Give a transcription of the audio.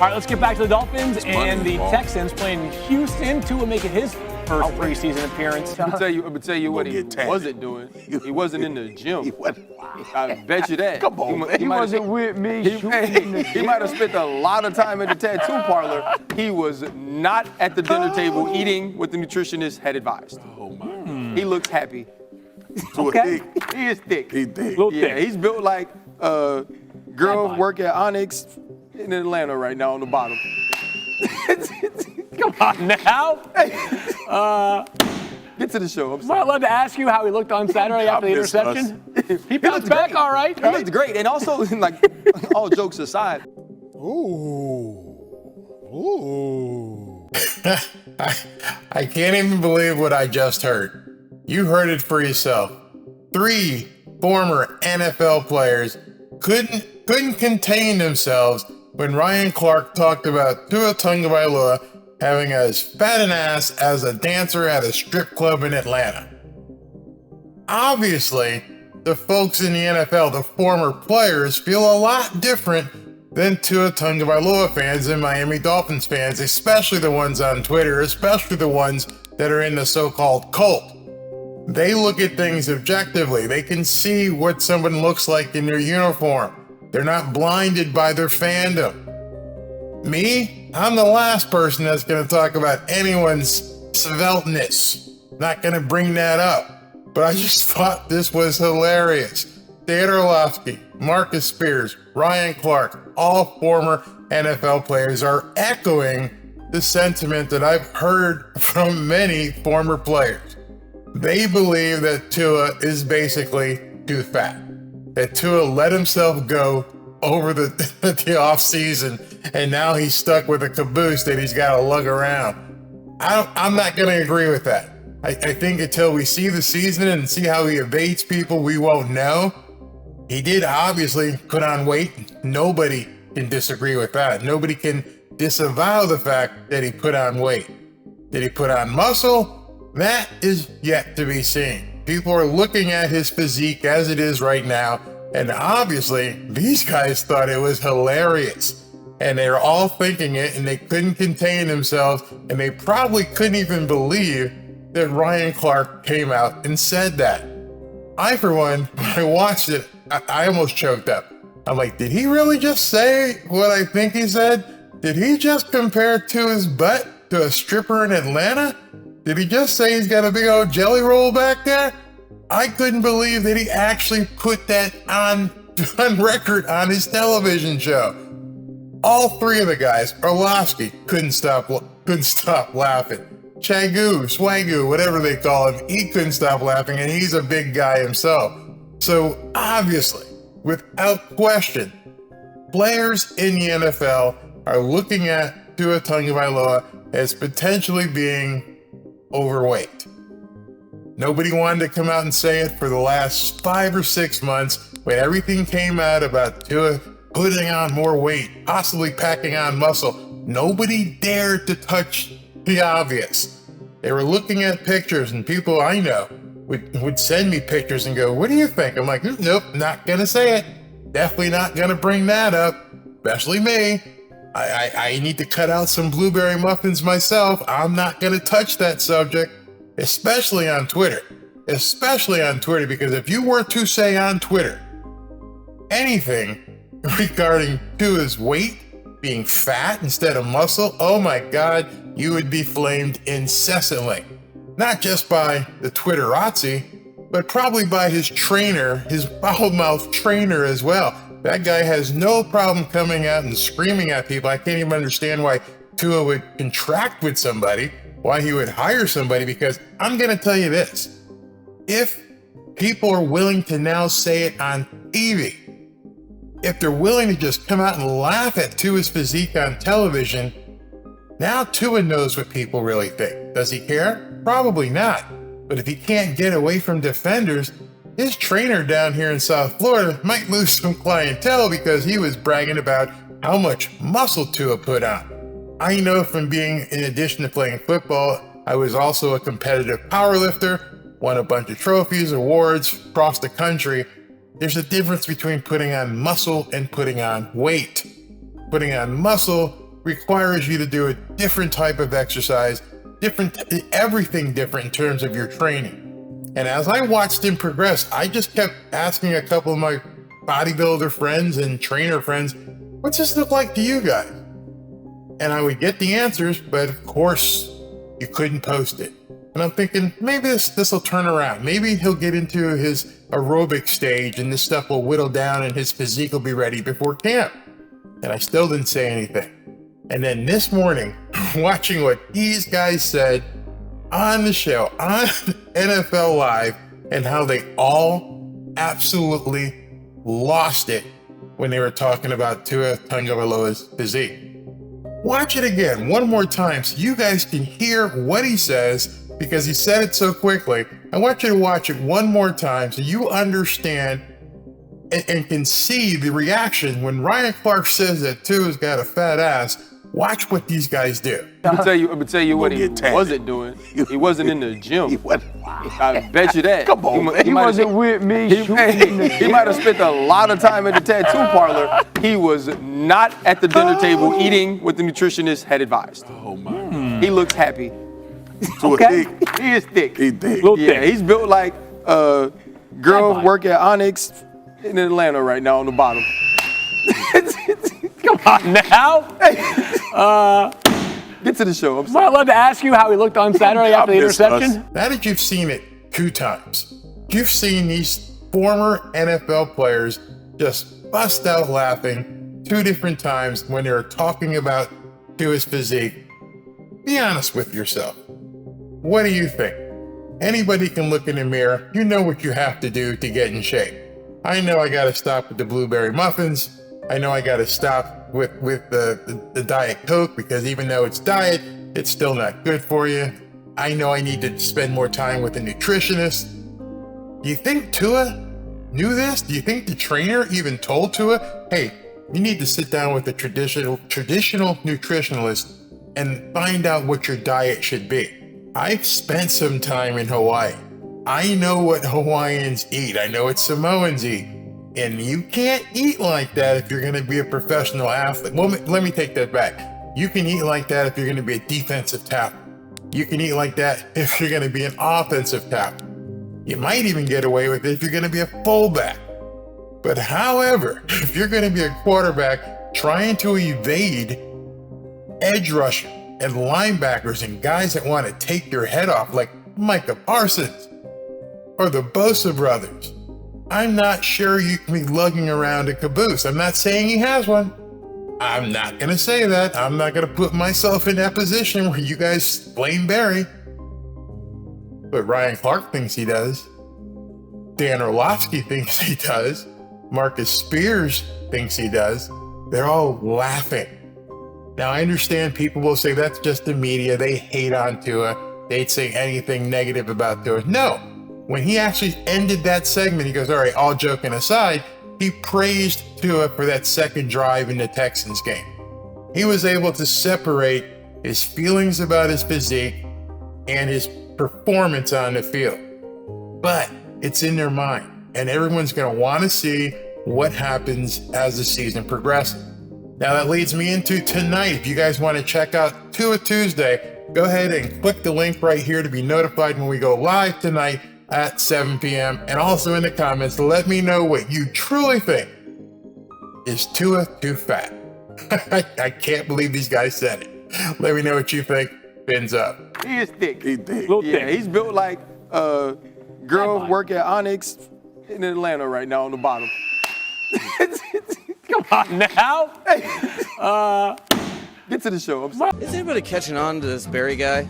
right, let's get back to the Dolphins and the Texans playing Houston. Tua making his first preseason appearance. I'm gonna tell you what he wasn't doing. He wasn't in the gym. I bet you that. Come on, man. He wasn't with me. He might have spent a lot of time at the tattoo parlor. He was not at the dinner table eating what the nutritionist had advised. Oh, my. He looks happy. Okay. He is thick. He thick. Yeah, he's built like a girl work at Onyx in Atlanta right now on the bottom. Come on now. Get to the show. Am I allowed to ask you how he looked on Saturday after the interception? He bounced back all right. He looked great. And also, like, all jokes aside. Ooh. I can't even believe what I just heard. You heard it for yourself. 3 former NFL players couldn't contain themselves when Ryan Clark talked about Tua Tagovailoa having as fat an ass as a dancer at a strip club in Atlanta. Obviously, the folks in the NFL, the former players, feel a lot different than Tua Tagovailoa fans and Miami Dolphins fans, especially the ones on Twitter, especially the ones that are in the so-called cult. They look at things objectively. They can see what someone looks like in their uniform. They're not blinded by their fandom. Me, I'm the last person that's going to talk about anyone's svelteness. Not going to bring that up. But I just thought this was hilarious. Theodore Orlovsky, Marcus Spears, Ryan Clark, all former NFL players are echoing the sentiment that I've heard from many former players. They believe that Tua is basically too fat. That Tua let himself go over the off season, and now he's stuck with a caboose that he's got to lug around. I'm not going to agree with that. I think until we see the season and see how he evades people, we won't know. He did obviously put on weight. Nobody can disagree with that. Nobody can disavow the fact that he put on weight. Did he put on muscle? That is yet to be seen. People are looking at his physique as it is right now, and obviously, these guys thought it was hilarious. And they were all thinking it, and they couldn't contain themselves, and they probably couldn't even believe that Ryan Clark came out and said that. I, for one, when I watched it, I almost choked up. I'm like, did he really just say what I think he said? Did he just compare Tua's butt to a stripper in Atlanta? Did he just say he's got a big old jelly roll back there? I couldn't believe that he actually put that on record on his television show. All 3 of the guys, Orlovsky couldn't stop laughing. Chagoo, Swagoo, whatever they call him, he couldn't stop laughing, and he's a big guy himself. So obviously, without question, players in the NFL are looking at Tua Tagovailoa as potentially being overweight. Nobody wanted to come out and say it for the last 5 or 6 months when everything came out about Tua putting on more weight, possibly packing on muscle. Nobody dared to touch the obvious. They were looking at pictures, and people I know would send me pictures and go, what do you think? I'm like, nope, not gonna say it. Definitely not gonna bring that up, especially me. I need to cut out some blueberry muffins myself. I'm not gonna touch that subject. Especially on Twitter, because if you were to say on Twitter anything regarding Tua's weight, being fat instead of muscle, oh my God, you would be flamed incessantly. Not just by the Twitterazzi, but probably by his trainer, his foul-mouthed trainer as well. That guy has no problem coming out and screaming at people. I can't even understand why Tua would contract with somebody, why he would hire somebody, because I'm going to tell you this. If people are willing to now say it on TV, if they're willing to just come out and laugh at Tua's physique on television, now Tua knows what people really think. Does he care? Probably not. But if he can't get away from defenders, his trainer down here in South Florida might lose some clientele because he was bragging about how much muscle Tua put on. I know from being, in addition to playing football, I was also a competitive powerlifter, won a bunch of trophies, awards across the country. There's a difference between putting on muscle and putting on weight. Putting on muscle requires you to do a different type of exercise, everything different in terms of your training. And as I watched him progress, I just kept asking a couple of my bodybuilder friends and trainer friends, what's this look like to you guys? And I would get the answers, but of course, you couldn't post it. And I'm thinking, maybe this will turn around. Maybe he'll get into his aerobic stage and this stuff will whittle down and his physique will be ready before camp. And I still didn't say anything. And then this morning, watching what these guys said on the show, on NFL Live, and how they all absolutely lost it when they were talking about Tua Tagovailoa's physique. Watch it again one more time so you guys can hear what he says, because he said it so quickly. I want you to watch it one more time so you understand and can see the reaction when Ryan Clark says that Tua's got a fat ass. Watch what these guys do. I'm gonna tell you what he wasn't doing. He wasn't in the gym. I bet you that. Come on, he wasn't with me. He might have spent a lot of time at the tattoo parlor. He was not at the dinner table eating what the nutritionist had advised. Oh my. He looks happy. Okay. He is thick. He thick. Yeah, he's built like a girl work at Onyx in Atlanta right now on the bottom. Come on now. Get to the show. I'm Am I sorry. allowed to ask you how he looked on Saturday after the interception? Now that you've seen it 2 times, you've seen these former NFL players just bust out laughing 2 different times when they were talking about Tua's physique. Be honest with yourself. What do you think? Anybody can look in the mirror. You know what you have to do to get in shape. I know I got to stop with the blueberry muffins. I know I got to stop with the Diet Coke, because even though it's diet, it's still not good for you. I know I need to spend more time with a nutritionist. Do you think Tua knew this? Do you think the trainer even told Tua, hey, you need to sit down with a traditional nutritionalist and find out what your diet should be? I've spent some time in Hawaii. I know what Hawaiians eat. I know what Samoans eat. And you can't eat like that if you're going to be a professional athlete. Well, let me take that back. You can eat like that if you're going to be a defensive tackle. You can eat like that if you're going to be an offensive tackle. You might even get away with it if you're going to be a fullback. But however, if you're going to be a quarterback trying to evade edge rushers and linebackers and guys that want to take your head off like Micah Parsons or the Bosa brothers, I'm not sure you can be lugging around a caboose. I'm not saying he has one. I'm not going to say that. I'm not going to put myself in that position where you guys blame Barry. But Ryan Clark thinks he does. Dan Orlovsky thinks he does. Marcus Spears thinks he does. They're all laughing. Now, I understand people will say that's just the media. They hate on Tua. They'd say anything negative about Tua. No. When he actually ended that segment, he goes, all right, all joking aside, he praised Tua for that second drive in the Texans game. He was able to separate his feelings about his physique and his performance on the field. But it's in their mind, and everyone's going to want to see what happens as the season progresses. Now that leads me into tonight. If you guys want to check out Tua Tuesday, go ahead and click the link right here to be notified when we go live tonight at 7 p.m. And also in the comments, let me know what you truly think. Is Tua too fat? I can't believe these guys said it. Let me know what you think. Fins up. He is thick. He thick. Yeah, he's built like a girl work at Onyx in Atlanta right now on the bottom. Come on now. Get to the show. I'm sorry. Is anybody catching on to this Barry guy?